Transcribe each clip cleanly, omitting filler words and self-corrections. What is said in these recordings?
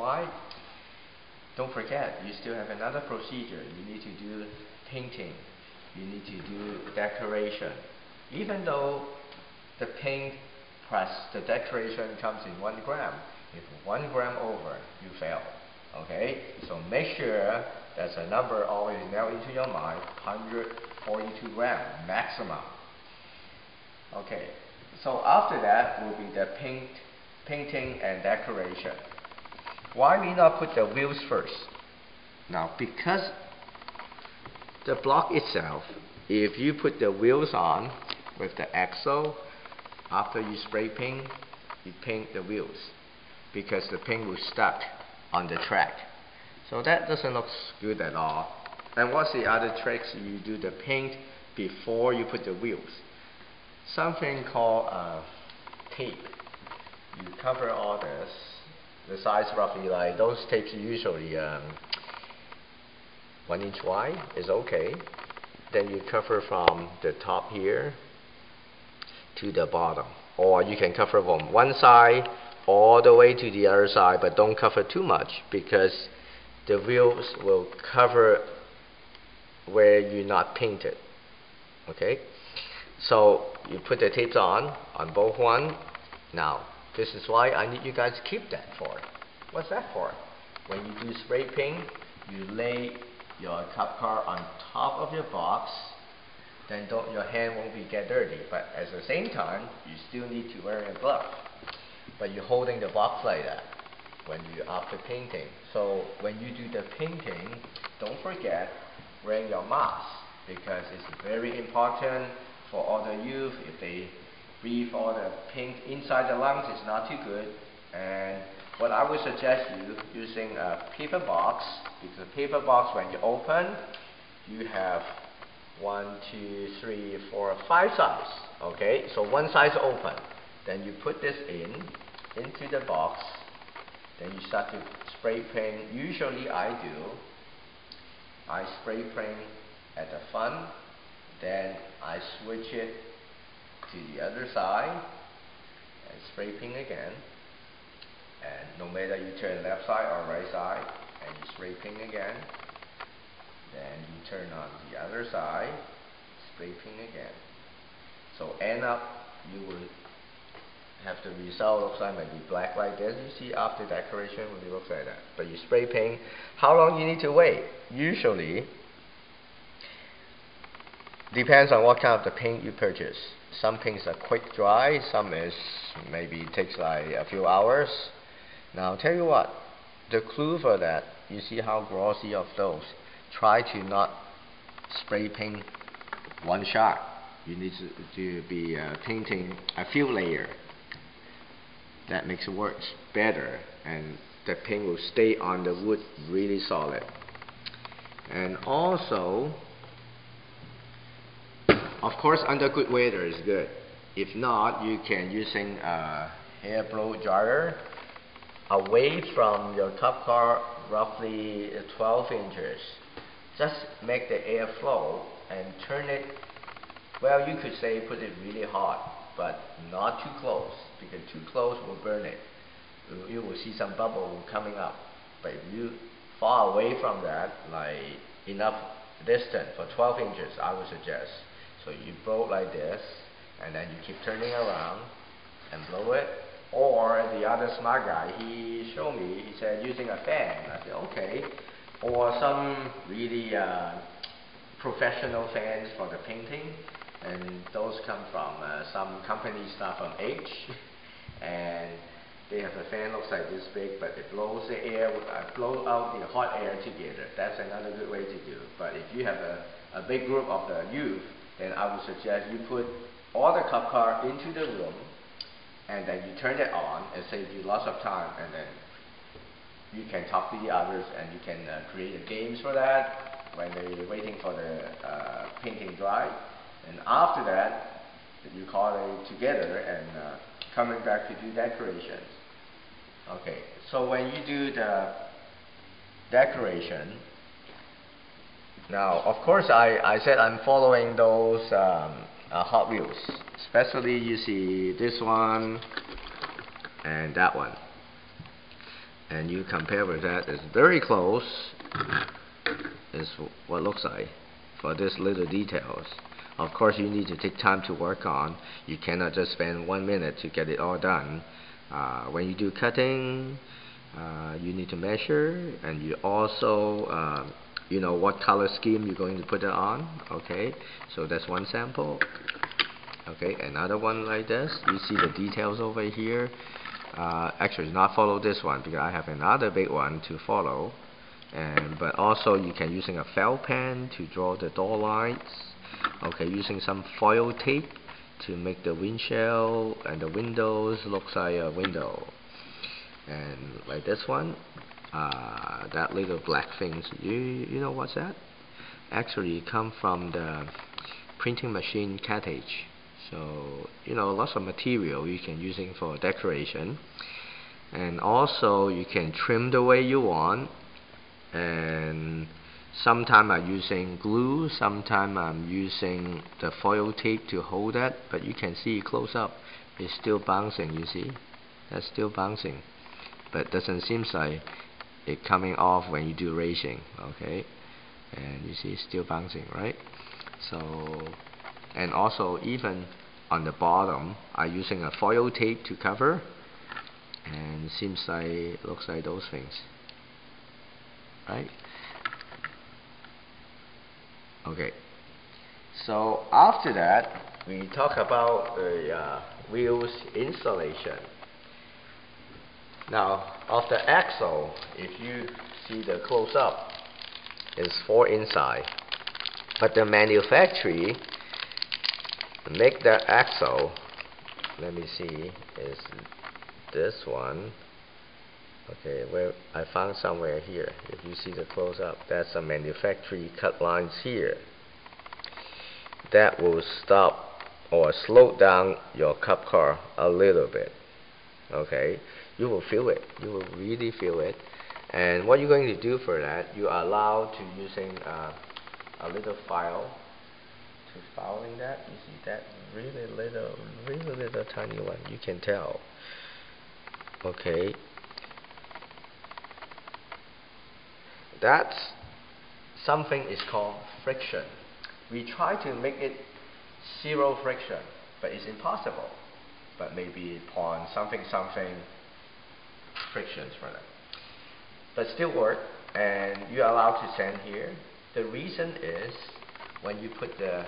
Why? Don't forget, you still have another procedure. You need to do painting. You need to do decoration. Even though the paint plus the decoration comes in 1 gram, if 1 gram over, you fail. Okay? So make sure that's a number always nailed into your mind, 142 gram maximum. Okay, so after that will be the painting and decoration. Why we not put the wheels first? Now, because the block itself, if you put the wheels on with the axle, after you spray paint, you paint the wheels because the paint will stuck on the track. So that doesn't look good at all. And what's the other tricks? You do the paint before you put the wheels. Something called tape. You cover all this. The size roughly like those tapes usually 1 inch wide is okay. Then you cover from the top here to the bottom, or you can cover from one side all the way to the other side, but don't cover too much because the wheels will cover where you're not painted. Okay, so you put the tapes on both one. Now this is why I need you guys to keep that for. What's that for? When you do spray paint, you lay your Kub Kar on top of your box, then your hand won't get dirty. But at the same time, you still need to wear a glove. But you're holding the box like that when you're after painting. So when you do the painting, don't forget wearing your mask because it's very important for all the youth. If they breathe all the paint inside the lungs, it's not too good. And what I would suggest you using a paper box, because a paper box when you open, you have 1, 2, 3, 4, 5 sides. Okay, so one side's open. Then you put this into the box. Then you start to spray paint. Usually I spray paint at the front. Then I switch it to the other side and spray paint again. And no matter you turn left side or right side, and you spray paint again. Then you turn on the other side, spray paint again. So end up you will have the result looks like maybe black like this. You see after decoration when it looks like that. But you spray paint. How long you need to wait? Usually depends on what kind of the paint you purchase. Some paints are quick dry, some is maybe takes like a few hours. Now I'll tell you what, the clue for that, you see how glossy of those. Try to not spray paint one shot. You need to be painting a few layers. That makes it work better, and the paint will stay on the wood really solid. And also, of course, under good weather is good. If not, you can using a hair blow dryer away from your Kub Kar, roughly 12 inches. Just make the air flow and turn it. Well, you could say put it really hot, but not too close, because too close will burn it. You will see some bubble coming up. But if you far away from that, like enough distance for 12 inches, I would suggest. So you blow it like this, and then you keep turning around and blow it. Or the other smart guy, he showed me, he said using a fan. I said okay. Or some really professional fans for the painting, and those come from some company start from H, and they have a fan looks like this big, but it blows the air, blow out the hot air together. That's another good way to do. But if you have a big group of the youth, then I would suggest you put all the Kub Kar into the room, and then you turn it on. It saves you lots of time, and then you can talk to the others, and you can create games for that when they're waiting for the painting dry. And after that, you call it together and coming back to do decorations. Okay, so when you do the decoration, now of course I said I'm following those Hot Wheels. Especially you see this one and that one. and you compare with that, it's very close. Is what it looks like for this little details. Of course, you need to take time to work on. You cannot just spend 1 minute to get it all done. When you do cutting, you need to measure, and you also you know what color scheme you're going to put it on. Okay, so that's one sample. Okay, another one like this. You see the details over here. Actually, not follow this one because I have another big one to follow. But also you can using a felt pen to draw the door lines. Okay, using some foil tape to make the windshield and the windows looks like a window. And like this one, that little black things, you know what's that? Actually, it come from the printing machine cartridge. So you know, lots of material you can using for decoration. And also you can trim the way you want. And sometimes I'm using glue, sometimes I'm using the foil tape to hold that, but you can see close up, it's still bouncing. You see, that's still bouncing, but doesn't seem like it coming off when you do racing. Okay, and you see it's still bouncing, right? So, and also even on the bottom, I'm using a foil tape to cover, and it seems like looks like those things. Right? Okay. So after that, we talk about the wheels installation. Now, of the axle, if you see the close-up, is 4 inside, but the manufacturer make that axle. Let me see, is this one. Okay, where I found somewhere here. If you see the close-up, that's a manufacturer cut lines here. That will stop or slow down your Kub car a little bit. Okay, you will feel it. You will really feel it. And what you're going to do for that, you are allowed to using a little file to filing that. You see that really little tiny one. You can tell. Okay. That's something is called friction. We try to make it 0 friction, but it's impossible. But maybe point something frictions for them. But still work, and you're allowed to send here. The reason is when you put the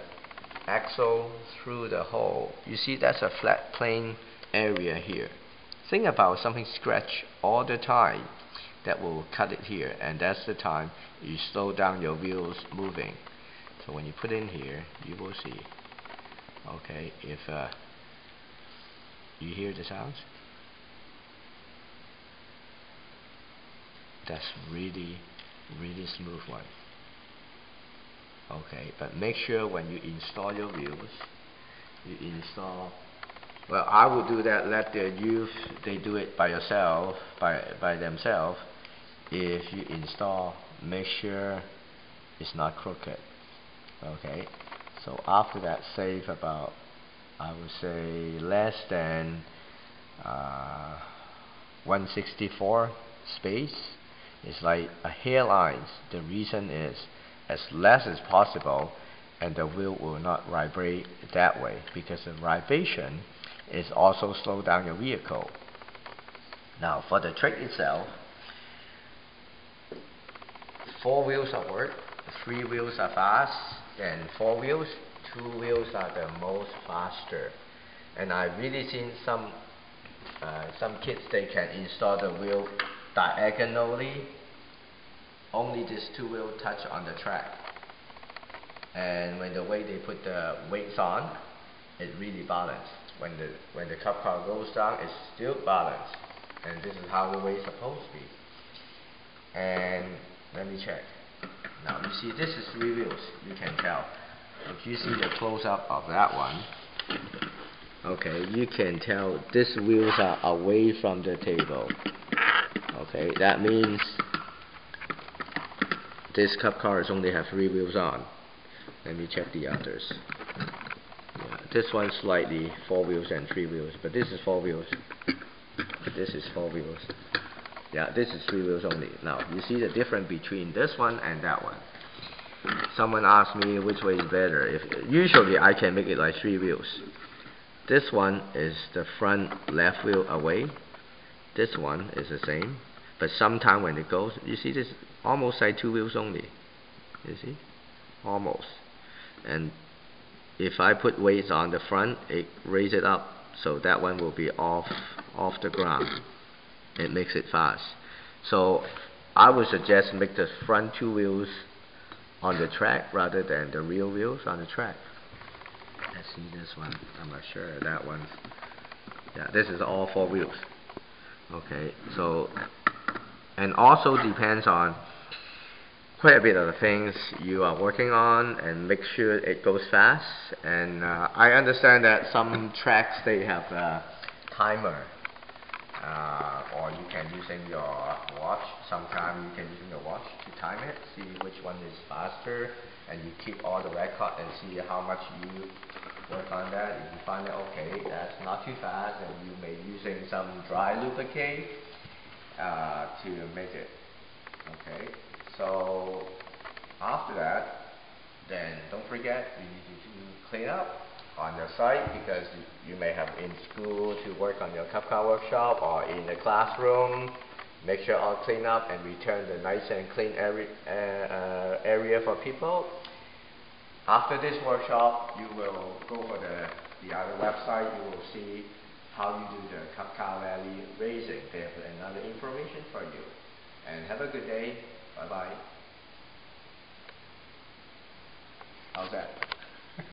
axle through the hole, you see that's a flat plane area here. Think about something scratch all the time. That will cut it here, and that's the time you slow down your wheels moving. So when you put in here, you will see. Okay, if you hear the sounds, that's really smooth one. Okay, but make sure when you install your wheels, you install. Well, I would do that. Let the youth they do it by yourself, by themselves. If you install, make sure it's not crooked. Okay, so after that, save about, I would say, less than 1/64 space. It's like a hairline. The reason is as less as possible, and the wheel will not vibrate that way, because the vibration is also slow down your vehicle. Now for the trick itself, 4 wheels are work, 3 wheels are fast, and 4 wheels, 2 wheels are the most faster. And I've really seen some kids, they can install the wheel diagonally, only this 2 wheel touch on the track. And when the way they put the weights on, it really balanced. When the Kub car goes down, it's still balanced. And this is how the way is supposed to be. And let me check. Now you see this is 3 wheels, you can tell. If you see the close-up of that one, okay, you can tell these wheels are away from the table. Okay, that means this Kub cars only have 3 wheels on. Let me check the others. Yeah, this one's slightly 4 wheels and 3 wheels, but this is 4 wheels. This is 4 wheels. Yeah, this is 3 wheels only. Now, you see the difference between this one and that one. Someone asked me which way is better. Usually I can make it like 3 wheels. This one is the front left wheel away. This one is the same. But sometime when it goes, you see this almost like 2 wheels only. You see? Almost. And if I put weights on the front, it raises it up, so that one will be off the ground. It makes it fast. So I would suggest make the front 2 wheels on the track rather than the rear wheels on the track. Let's see this one. I'm not sure. That one. Yeah, this is all 4 wheels. Okay, so, and also depends on quite a bit of the things you are working on, and make sure it goes fast. And I understand that some tracks they have a timer, or you can using your watch. Sometimes you can using your watch to time it, see which one is faster, and you keep all the record and see how much you work on that. If you find that okay, that's not too fast, and you may using some dry lubricate to make it. Okay, so after that, then don't forget you need to clean up on your site, because you may have in school to work on your Kub Kar Workshop or in the classroom. Make sure all clean up and return the nice and clean area for people. After this workshop, you will go for the other website. You will see how you do the Kub Kar Rally racing. They have another information for you. And have a good day. Bye bye. How's that?